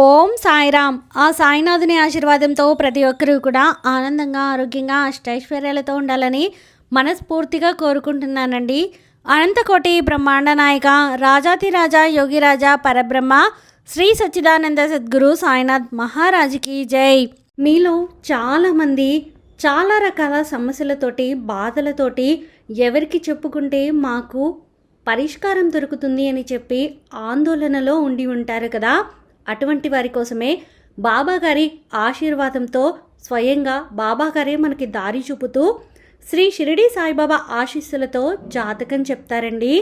ఓం సాయిరామ్. ఆ సాయినాథుని ఆశీర్వాదంతో ప్రతి ఒక్కరూ కూడా ఆనందంగా, ఆరోగ్యంగా, అష్టైశ్వర్యాలతో ఉండాలని మనస్ఫూర్తిగా కోరుకుంటున్నానండి. అనంతకోటి బ్రహ్మాండ నాయక రాజాతిరాజా యోగిరాజా పరబ్రహ్మ శ్రీ సచ్చిదానంద సద్గురు సాయినాథ్ మహారాజుకి జై. మీలో చాలామంది చాలా రకాల సమస్యలతోటి, బాధలతోటి ఎవరికి చెప్పుకుంటే మాకు పరిష్కారం దొరుకుతుంది అని చెప్పి ఆందోళనలో ఉండి ఉంటారు కదా. అటువంటి వారి కోసమే బాబాగారి ఆశీర్వాదంతో స్వయంగా బాబాగారే మనకి దారి చూపుతూ శ్రీ షిరిడి సాయిబాబా ఆశీస్సులతో జాతకం చెప్తారండి.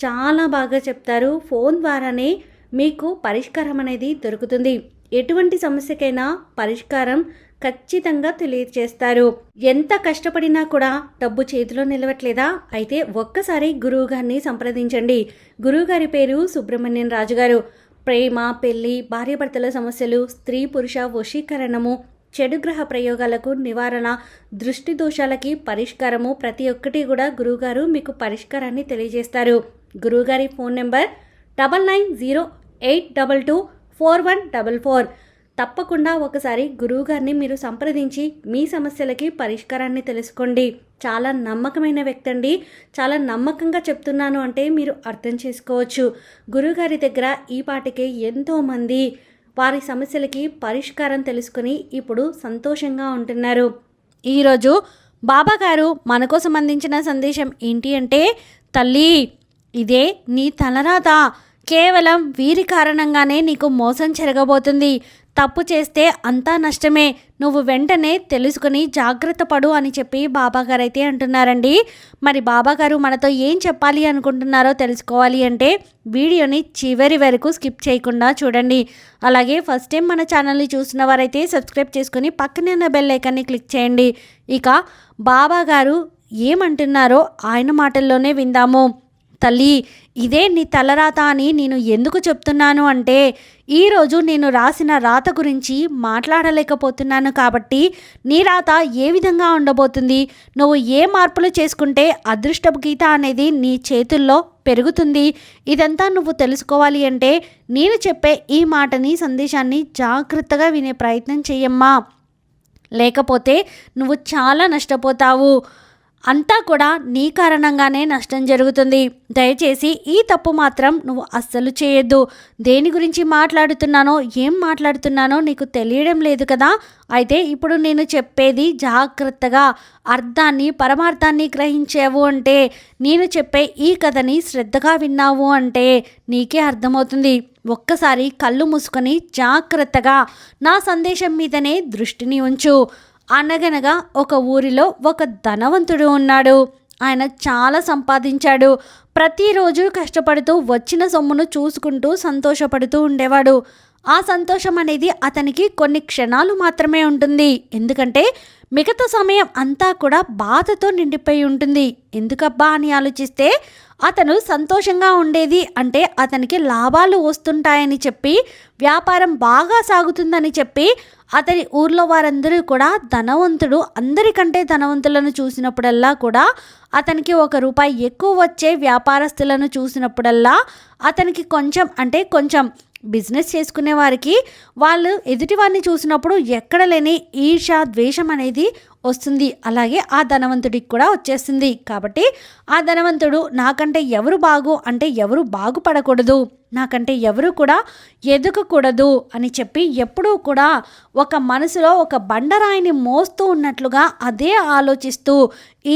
చాలా బాగా చెప్తారు. ఫోన్ ద్వారానే మీకు పరిష్కారం అనేది దొరుకుతుంది. ఎటువంటి సమస్యకైనా పరిష్కారం ఖచ్చితంగా తెలియజేస్తారు. ఎంత కష్టపడినా కూడా డబ్బు చేతిలో నిలవట్లేదా? అయితే ఒక్కసారి గురువుగారిని సంప్రదించండి. గురువుగారి పేరు సుబ్రహ్మణ్యం రాజు గారు. ప్రేమ, పెళ్లి, భార్యాభర్తల సమస్యలు, స్త్రీ పురుష వశీకరణము, చెడు గ్రహ ప్రయోగాలకు నివారణ, దృష్టి దోషాలకి పరిష్కారము, ప్రతి ఒక్కటి కూడా గురువుగారు మీకు పరిష్కారాన్ని తెలియజేస్తారు. గురువుగారి ఫోన్ నెంబర్ 9908224144. తప్పకుండా ఒకసారి గురువుగారిని మీరు సంప్రదించి మీ సమస్యలకి పరిష్కారాన్ని తెలుసుకోండి. చాలా నమ్మకమైన వ్యక్తి అండి. చాలా నమ్మకంగా చెప్తున్నాను అంటే మీరు అర్థం చేసుకోవచ్చు. గురువుగారి దగ్గర ఈ పాటికే ఎంతోమంది వారి సమస్యలకి పరిష్కారం తెలుసుకొని ఇప్పుడు సంతోషంగా ఉంటున్నారు. ఈరోజు బాబాగారు మన కోసం అందించిన సందేశం ఏంటి అంటే, తల్లి, ఇదే నీ తలరాత. కేవలం వీరి కారణంగానే నీకు మోసం జరగబోతుంది. తప్పు చేస్తే అంతా నష్టమే. నువ్వు వెంటనే తెలుసుకుని జాగ్రత్త పడు అని చెప్పి బాబాగారు అయితే అంటున్నారండి. మరి బాబాగారు మనతో ఏం చెప్పాలి అనుకుంటున్నారో తెలుసుకోవాలి అంటే వీడియోని చివరి వరకు స్కిప్ చేయకుండా చూడండి. అలాగే ఫస్ట్ టైం మన ఛానల్ని చూసిన వారైతే సబ్స్క్రైబ్ చేసుకుని పక్కనే ఉన్న బెల్ ఐకాన్ని క్లిక్ చేయండి. ఇక బాబాగారు ఏమంటున్నారో ఆయన మాటల్లోనే విందాము. తల్లి, ఇదే నీ తలరాత అని నేను ఎందుకు చెప్తున్నాను అంటే, ఈరోజు నేను రాసిన రాత గురించి మాట్లాడలేకపోతున్నాను కాబట్టి నీ రాత ఏ విధంగా ఉండబోతుంది, నువ్వు ఏ మార్పులు చేసుకుంటే అదృష్టపు గీత అనేది నీ చేతుల్లో పెరుగుతుంది, ఇదంతా నువ్వు తెలుసుకోవాలి అంటే నేను చెప్పే ఈ మాటని, సందేశాన్ని జాగ్రత్తగా వినే ప్రయత్నం చెయ్యమ్మా. లేకపోతే నువ్వు చాలా నష్టపోతావు. అంతా కూడా నీ కారణంగానే నష్టం జరుగుతుంది. దయచేసి ఈ తప్పు మాత్రం నువ్వు అస్సలు చేయొద్దు. దేని గురించి మాట్లాడుతున్నానో, ఏం మాట్లాడుతున్నానో నీకు తెలియడం లేదు కదా. అయితే ఇప్పుడు నేను చెప్పేది జాగ్రత్తగా అర్థాన్ని, పరమార్థాన్ని గ్రహించావు అంటే, నేను చెప్పే ఈ కథని శ్రద్ధగా విన్నావు అంటే నీకే అర్థమవుతుంది. ఒక్కసారి కళ్ళు మూసుకొని జాగ్రత్తగా నా సందేశం మీదనే దృష్టిని ఉంచు. అనగనగా ఒక ఊరిలో ఒక ధనవంతుడు ఉన్నాడు. ఆయన చాలా సంపాదించాడు. ప్రతిరోజు కష్టపడుతూ వచ్చిన సొమ్మును చూసుకుంటూ సంతోషపడుతూ ఉండేవాడు. ఆ సంతోషం అనేది అతనికి కొన్ని క్షణాలు మాత్రమే ఉంటుంది. ఎందుకంటే మిగతా సమయం అంతా కూడా బాధతో నిండిపోయి ఉంటుంది. ఎందుకబ్బా అని ఆలోచిస్తే, అతను సంతోషంగా ఉండేది అంటే అతనికి లాభాలు వస్తుంటాయని చెప్పి, వ్యాపారం బాగా సాగుతుందని చెప్పి, అతని ఊర్లో వారందరూ కూడా ధనవంతుడు, అందరికంటే ధనవంతులను చూసినప్పుడల్లా కూడా, అతనికి ₹1 ఎక్కువ వచ్చే వ్యాపారస్తులను చూసినప్పుడల్లా అతనికి కొంచెం బిజినెస్ చేసుకునే వారికి వాళ్ళు ఎదుటివారిని చూసినప్పుడు ఎక్కడ లేని ఈర్ష, ద్వేషం అనేది వస్తుంది. అలాగే ఆ ధనవంతుడికి కూడా వచ్చేస్తుంది. కాబట్టి ఆ ధనవంతుడు నాకంటే ఎవరు ఎవరు బాగుపడకూడదు, నాకంటే ఎవరు కూడా ఎదగకూడదు అని చెప్పి ఎప్పుడూ కూడా ఒక మనసులో ఒక బండరాయిని మోస్తూ ఉన్నట్లుగా అదే ఆలోచిస్తూ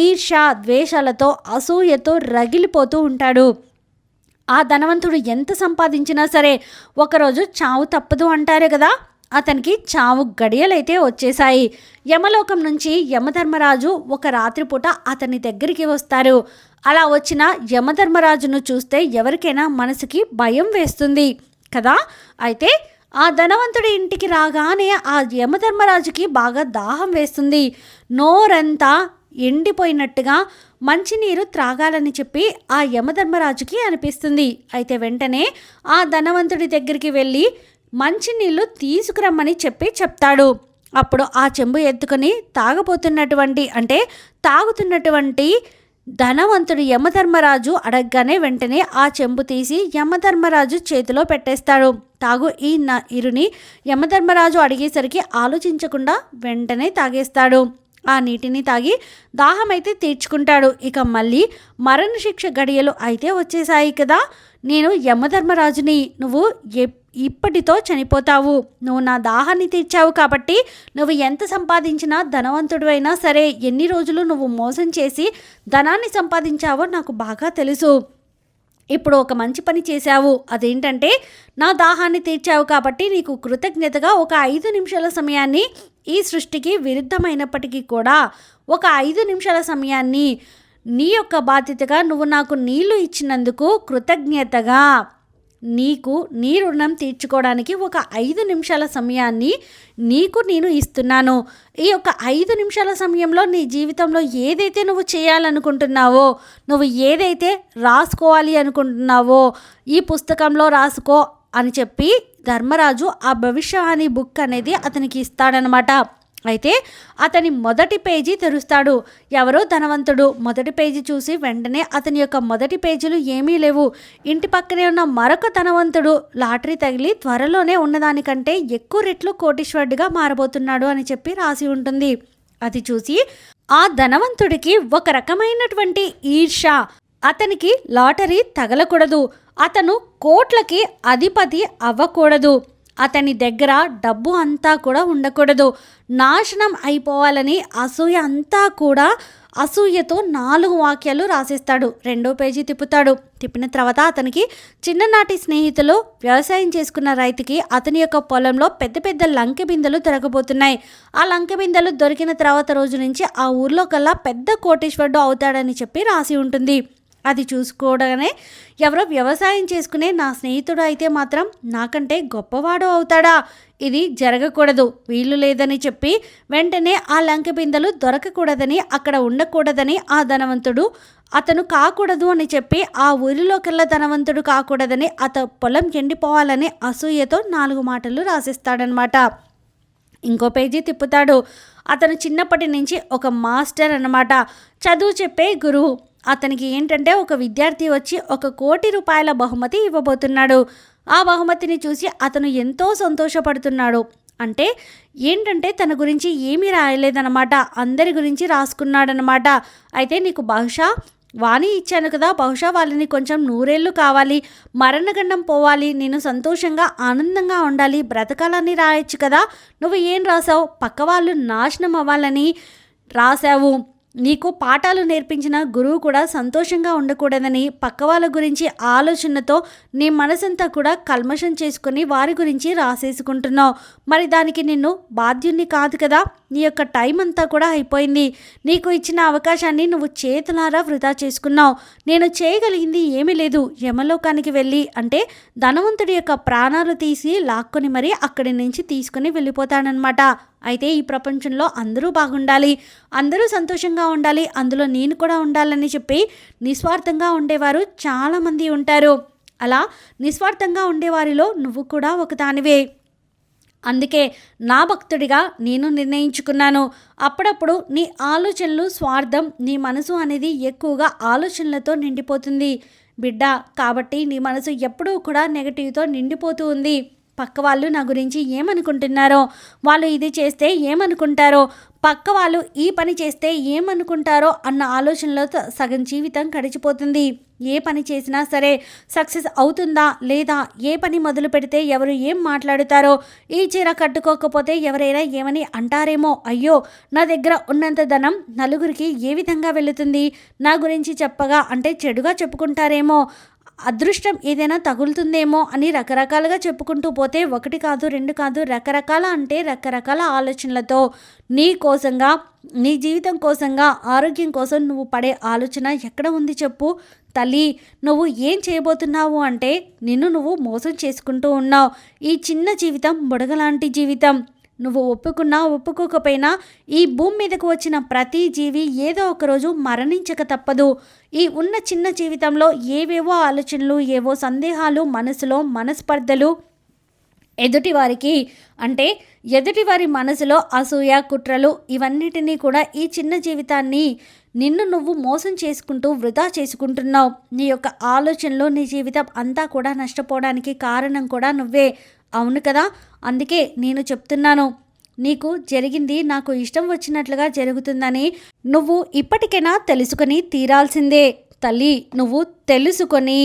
ఈర్ష, ద్వేషాలతో, అసూయతో రగిలిపోతూ ఉంటాడు. ఆ ధనవంతుడు ఎంత సంపాదించినా సరే ఒకరోజు చావు తప్పదు అంటారు కదా. అతనికి చావు గడియలైతే వచ్చేశాయి. యమలోకం నుంచి యమధర్మరాజు ఒక రాత్రిపూట అతని దగ్గరికి వస్తారు. అలా వచ్చిన యమధర్మరాజును చూస్తే ఎవరికైనా మనసుకి భయం వేస్తుంది కదా. అయితే ఆ ధనవంతుడి ఇంటికి రాగానే ఆ యమధర్మరాజుకి బాగా దాహం వేస్తుంది. నోరంతా ఎండిపోయినట్టుగా మంచినీరు త్రాగాలని చెప్పి ఆ యమధర్మరాజుకి అనిపిస్తుంది. అయితే వెంటనే ఆ ధనవంతుడి దగ్గరికి వెళ్ళి మంచినీళ్ళు తీసుకురమ్మని చెప్తాడు. అప్పుడు ఆ చెంబు ఎత్తుకొని తాగుతున్నటువంటి ధనవంతుడు యమధర్మరాజు అడగగానే వెంటనే ఆ చెంబు తీసి యమధర్మరాజు చేతిలో పెట్టేస్తాడు. తాగు ఈ ఇరుని యమధర్మరాజు అడిగేసరికి ఆలోచించకుండా వెంటనే తాగేస్తాడు. ఆ నీటిని తాగి దాహమైతే తీర్చుకుంటాడు. ఇక మళ్ళీ మరణశిక్ష గడియలు అయితే వచ్చేసాయి కదా, నేను యమధర్మరాజుని, నువ్వు ఇప్పటితో చనిపోతావు, నువ్వు నా దాహాన్ని తీర్చావు కాబట్టి నువ్వు ఎంత సంపాదించినా ధనవంతుడు అయినా సరే, ఎన్ని రోజులు నువ్వు మోసం చేసి ధనాన్ని సంపాదించావో నాకు బాగా తెలుసు. ఇప్పుడు ఒక మంచి పని చేశావు, అదేంటంటే నా దాహాన్ని తీర్చావు కాబట్టి నీకు కృతజ్ఞతగా ఒక 5 నిమిషాల సమయాన్ని, ఈ సృష్టికి విరుద్ధమైనప్పటికీ కూడా ఒక 5 నిమిషాల సమయాన్ని నీ యొక్క బాధ్యతగా నువ్వు నాకు నీళ్లు ఇచ్చినందుకు కృతజ్ఞతగా నీకు నీ రుణం తీర్చుకోవడానికి ఒక 5 నిమిషాల సమయాన్ని నీకు నేను ఇస్తున్నాను. ఈ యొక్క 5 నిమిషాల సమయంలో నీ జీవితంలో ఏదైతే నువ్వు చేయాలనుకుంటున్నావో, నువ్వు ఏదైతే రాసుకోవాలి అనుకుంటున్నావో ఈ పుస్తకంలో రాసుకో అని చెప్పి ధర్మరాజు ఆ భవిష్యవాణి బుక్ అనేది అతనికి ఇస్తాడనమాట. అయితే అతని మొదటి పేజీ తెరుస్తాడు. ఎవరో ధనవంతుడు మొదటి పేజీ చూసి వెంటనే అతని యొక్క మొదటి పేజీలు ఏమీ లేవు. ఇంటి పక్కనే ఉన్న మరొక ధనవంతుడు లాటరీ తగిలి త్వరలోనే ఉన్నదానికంటే ఎక్కువ రెట్లు కోటీశ్వరుడిగా మారబోతున్నాడు అని చెప్పి రాసి ఉంటుంది. అది చూసి ఆ ధనవంతుడికి ఒక రకమైనటువంటి ఈర్ష. అతనికి లాటరీ తగలకూడదు, అతను కోట్లకి అధిపతి అవ్వకూడదు, అతని దగ్గర డబ్బు అంతా కూడా ఉండకూడదు, నాశనం అయిపోవాలని అసూయ అంతా కూడా అసూయతో 4 వాక్యాలు రాసేస్తాడు. 2వ పేజీ తిప్పుతాడు. తిప్పిన తర్వాత అతనికి చిన్ననాటి స్నేహితులు వ్యవసాయం చేసుకున్న రైతుకి అతని యొక్క పొలంలో పెద్ద పెద్ద లంకె బిందెలు దొరకబోతున్నాయి. ఆ లంకె బిందెలు దొరికిన తర్వాత రోజు నుంచి ఆ ఊర్లో కల్లా పెద్ద కోటీశ్వరుడు అవుతాడని చెప్పి రాసి ఉంటుంది. అది చూసుకోవడమే ఎవరో వ్యవసాయం చేసుకునే నా స్నేహితుడు అయితే మాత్రం నాకంటే గొప్పవాడు అవుతాడా, ఇది జరగకూడదు, వీలు లేదని చెప్పి వెంటనే ఆ లంకె బిందెలు దొరకకూడదని, అక్కడ ఉండకూడదని ఆ ధనవంతుడు అతను కాకూడదు అని చెప్పి ఆ ఊరిలోకెల్లా ధనవంతుడు కాకూడదని పొలం ఎండిపోవాలని అసూయతో 4 మాటలు రాసిస్తాడనమాట. ఇంకో పేజీ తిప్పుతాడు. అతను చిన్నప్పటి నుంచి ఒక మాస్టర్ అన్నమాట, చదువు చెప్పే గురువు. అతనికి ఏంటంటే ఒక విద్యార్థి వచ్చి 1 కోటి రూపాయల బహుమతి ఇవ్వబోతున్నాడు. ఆ బహుమతిని చూసి అతను ఎంతో సంతోషపడుతున్నాడు. అంటే ఏంటంటే తన గురించి ఏమీ రాయలేదన్నమాట, అందరి గురించి రాసుకున్నాడనమాట. అయితే నీకు బహుశా వాణి ఇచ్చాను కదా, బహుశా వాళ్ళని కొంచెం 100 ఏళ్ళు కావాలి, మరణగండం పోవాలి, నేను సంతోషంగా ఆనందంగా ఉండాలి, బ్రతకాలని రాయొచ్చు కదా, నువ్వు ఏం రాసావు, పక్క వాళ్ళు నాశనం అవ్వాలని రాశావు. నీకు పాఠాలు నేర్పించిన గురువు కూడా సంతోషంగా ఉండకూడదని పక్క వాళ్ళ గురించి ఆలోచనతో నీ మనసంతా కూడా కల్మషం చేసుకుని వారి గురించి రాసేసుకుంటున్నావు. మరి దానికి నిన్ను బాధ్యుని కాదు కదా, నీ యొక్క టైం అంతా కూడా అయిపోయింది. నీకు ఇచ్చిన అవకాశాన్ని నువ్వు చేతులారా వృధా చేసుకున్నావు. నేను చేయగలిగింది ఏమీ లేదు, యమలోకానికి వెళ్ళి అంటే ధనవంతుడి యొక్క ప్రాణాలు తీసి లాక్కొని మరీ అక్కడి నుంచి తీసుకుని వెళ్ళిపోతాడనమాట. అయితే ఈ ప్రపంచంలో అందరూ బాగుండాలి, అందరూ సంతోషంగా ఉండాలి, అందులో నేను కూడా ఉండాలని చెప్పి నిస్వార్థంగా ఉండేవారు చాలామంది ఉంటారు. అలా నిస్వార్థంగా ఉండేవారిలో నువ్వు కూడా ఒకదానివే. అందుకే నా భక్తుడిగా నేను నిర్ణయించుకున్నాను. అప్పుడప్పుడు నీ ఆలోచనలు స్వార్థం, నీ మనసు అనేది ఎక్కువగా ఆలోచనలతో నిండిపోతుంది బిడ్డ. కాబట్టి నీ మనసు ఎప్పుడూ కూడా నెగటివ్తో నిండిపోతూ ఉంది. పక్క వాళ్ళు నా గురించి ఏమనుకుంటున్నారో, వాళ్ళు ఇది చేస్తే ఏమనుకుంటారో, పక్క వాళ్ళు ఈ పని చేస్తే ఏమనుకుంటారో అన్న ఆలోచనలో సగం జీవితం గడిచిపోతుంది. ఏ పని చేసినా సరే సక్సెస్ అవుతుందా లేదా, ఏ పని మొదలు పెడితే ఎవరు ఏం మాట్లాడుతారో, ఈ చీర కట్టుకోకపోతే ఎవరైనా ఏమని అంటారేమో, అయ్యో నా దగ్గర ఉన్నంత ధనం నలుగురికి ఏ విధంగా వెళుతుంది, నా గురించి చెప్పగా అంటే చెడుగా చెప్పుకుంటారేమో, అదృష్టం ఏదైనా తగులుతుందేమో అని రకరకాలుగా చెప్పుకుంటూ పోతే 1 కాదు 2 కాదు రకరకాల ఆలోచనలతో నీ కోసంగా, నీ జీవితం కోసంగా, ఆరోగ్యం కోసం నువ్వు పడే ఆలోచన ఎక్కడ ఉంది చెప్పు తల్లి. నువ్వు ఏం చేయబోతున్నావు అంటే నిన్ను నువ్వు మోసం చేసుకుంటూ ఉన్నావు. ఈ చిన్న జీవితం బుడగలాంటి జీవితం. నువ్వు ఒప్పుకున్నా ఒప్పుకోకపోయినా ఈ భూమి మీదకు వచ్చిన ప్రతి జీవి ఏదో ఒకరోజు మరణించక తప్పదు. ఈ ఉన్న చిన్న జీవితంలో ఏవేవో ఆలోచనలు, ఏవో సందేహాలు, మనసులో మనస్పర్ధలు ఎదుటివారికి అంటే ఎదుటివారి మనసులో అసూయ కుట్రలు ఇవన్నిటినీ కూడా ఈ చిన్న జీవితాన్ని నిన్ను నువ్వు మోసం చేసుకుంటూ వృధా చేసుకుంటున్నావు. నీ యొక్క ఆలోచనలు నీ జీవితం అంతా కూడా నష్టపోవడానికి కారణం కూడా నువ్వే. అవును కదా, అందుకే నేను చెప్తున్నాను, నీకు జరిగింది నాకు ఇష్టం వచ్చినట్లుగా జరుగుతుందని నువ్వు ఇప్పటికైనా తెలుసుకొని తీరాల్సిందే. తల్లి, నువ్వు తెలుసుకొని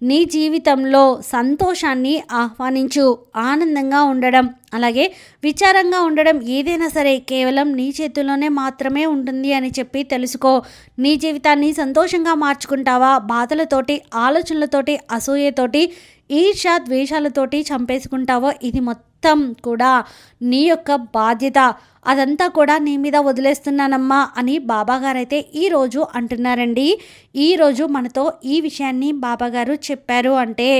నీ జీవితంలో సంతోషాన్ని ఆహ్వానించు. ఆనందంగా ఉండడం అలాగే విచారంగా ఉండడం ఏదైనా సరే కేవలం నీ చేతుల్లోనే మాత్రమే ఉంటుంది అని చెప్పి తెలుసుకో. నీ జీవితాన్ని సంతోషంగా మార్చుకుంటావా, బాధలతోటి ఆలోచనలతోటి అసూయతోటి ఈర్ష్య ద్వేషాలతోటి చంపేసుకుంటావో ఇది మొత్తం కూడా నీ యొక్క బాధ్యత. అదంతా కూడా నీ మీద వదిలేస్తున్నానమ్మా అని బాబాగారైతే ఈరోజు అంటున్నారండి. ఈరోజు మనతో ఈ విషయాన్ని బాబాగారు చెప్పారు అంటే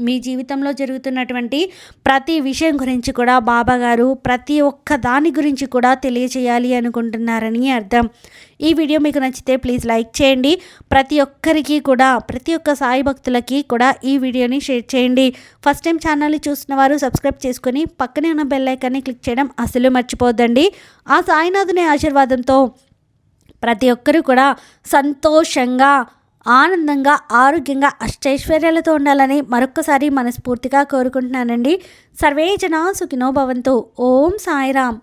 మీ జీవితంలో జరుగుతున్నటువంటి ప్రతి విషయం గురించి కూడా బాబాగారు ప్రతి ఒక్క దాని గురించి కూడా తెలియచేయాలి అనుకుంటున్నారని అర్థం. ఈ వీడియో మీకు నచ్చితే ప్లీజ్ లైక్ చేయండి. ప్రతి ఒక్కరికి కూడా ప్రతి ఒక్క సాయి భక్తులకి కూడా ఈ వీడియోని షేర్ చేయండి. ఫస్ట్ టైం ఛానల్ని చూసిన వారు సబ్స్క్రైబ్ చేసుకొని పక్కనే ఉన్న బెల్ ఐకాన్ని క్లిక్ చేయడం అసలు మర్చిపోద్దండి. ఆ సాయినాథుని ఆశీర్వాదంతో ప్రతి ఒక్కరు కూడా సంతోషంగా ఆనందంగా ఆరోగ్యంగా అష్టైశ్వర్యాలతో ఉండాలని మరొక్కసారి మనస్ఫూర్తిగా కోరుకుంటున్నానండి. సర్వే జనా సుఖినో భవంతు. ఓం సాయిరామ్.